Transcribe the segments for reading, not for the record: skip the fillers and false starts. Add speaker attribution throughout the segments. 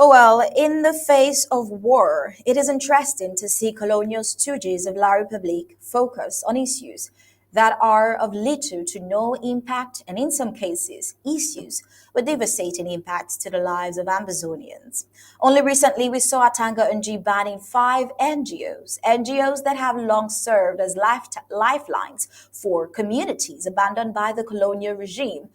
Speaker 1: Oh, well, in the face of war, it is interesting to see colonial stooges of La République focus on issues that are of little to no impact and, in some cases, issues with devastating impacts to the lives of Ambazonians. Only recently, we saw Atanga NG banning five NGOs that have long served as lifelines for communities abandoned by the colonial regime.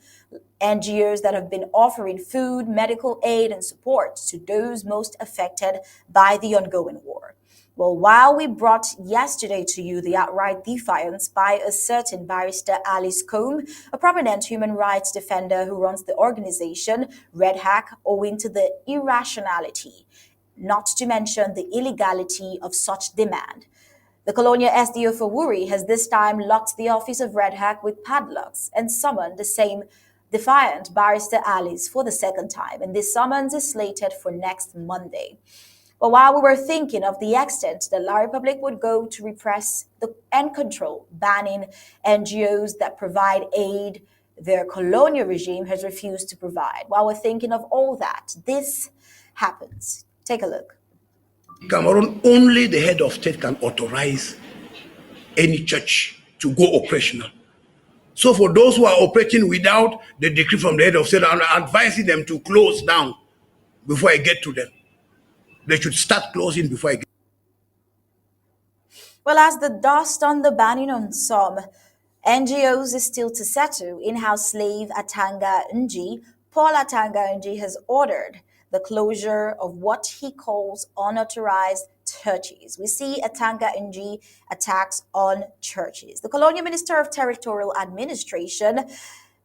Speaker 1: NGOs that have been offering food, medical aid, and support to those most affected by the ongoing war. Well, while we brought yesterday to you the outright defiance by a certain barrister Alice Combe, a prominent human rights defender who runs the organization Red Hack, owing to the irrationality, not to mention the illegality of such demand. The colonial SDO for Wuri has this time locked the office of Red Hack with padlocks and summoned the same defiant barrister Alice for the second time, and this summons is slated for next Monday. But while we were thinking of the extent that La Republic would go to repress and control, banning NGOs that provide aid their colonial regime has refused to provide. While we're thinking of all that, this happens. Take a look.
Speaker 2: Cameroon, only the head of state can authorize any church to go operational. So for those who are operating without the decree from the head of state, I'm advising them to close down before I get to them. They should start closing before I get.
Speaker 1: Well, as the dust on the banning on some NGOs is still to settle, in-house slave Atanga Nji, Paul Atanga Nji has ordered the closure of what he calls unauthorized churches. We see Atanga Nji attacks on churches. The Colonial Minister of Territorial Administration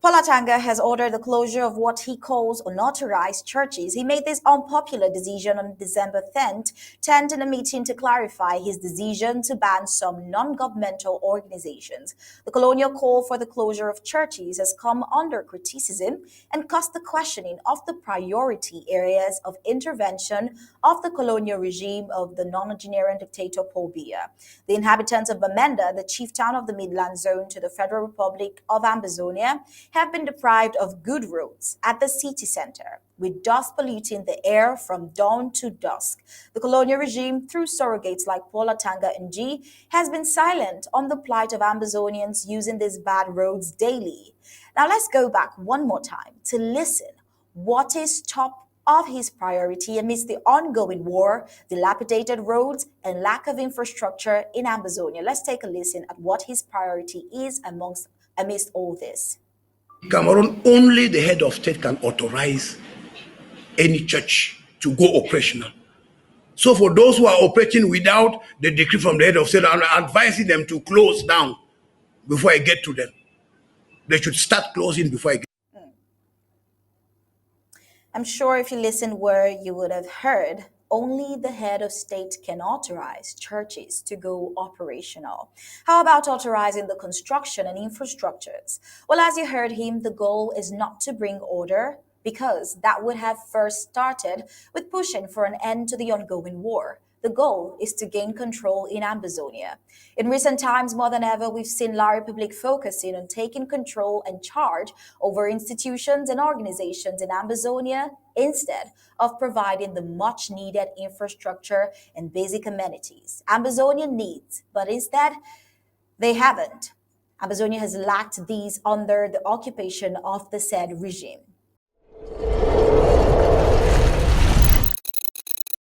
Speaker 1: Palatanga has ordered the closure of what he calls unauthorized churches. He made this unpopular decision on December 10th in a meeting to clarify his decision to ban some non-governmental organizations. The colonial call for the closure of churches has come under criticism and caused the questioning of the priority areas of intervention of the colonial regime of the non-Nigerian dictator Paul Biya. The inhabitants of Bamenda, the chief town of the Midland Zone to the Federal Republic of Ambazonia, have been deprived of good roads at the city center, with dust polluting the air from dawn to dusk. The colonial regime, through surrogates like Paula Tanga Nji, has been silent on the plight of Ambazonians using these bad roads daily. Now let's go back one more time to listen what is top of his priority amidst the ongoing war, dilapidated roads, and lack of infrastructure in Ambazonia. Let's take a listen at what his priority is amidst all this.
Speaker 2: Cameroon, only the head of state can authorize any church to go operational. So for those who are operating without the decree from the head of state, I'm advising them to close down before I get to them. They should start closing before I get.
Speaker 1: I'm sure if you listened where you would have heard only the head of state can authorize churches to go operational. How about authorizing the construction and infrastructures? Well, as you heard him, the goal is not to bring order, because that would have first started with pushing for an end to the ongoing war. The goal is to gain control in Ambazonia. In recent times, more than ever, we've seen La Republic focusing on taking control and charge over institutions and organizations in Ambazonia instead of providing the much needed infrastructure and basic amenities Ambazonia needs, but instead, they haven't. Ambazonia has lacked these under the occupation of the said regime.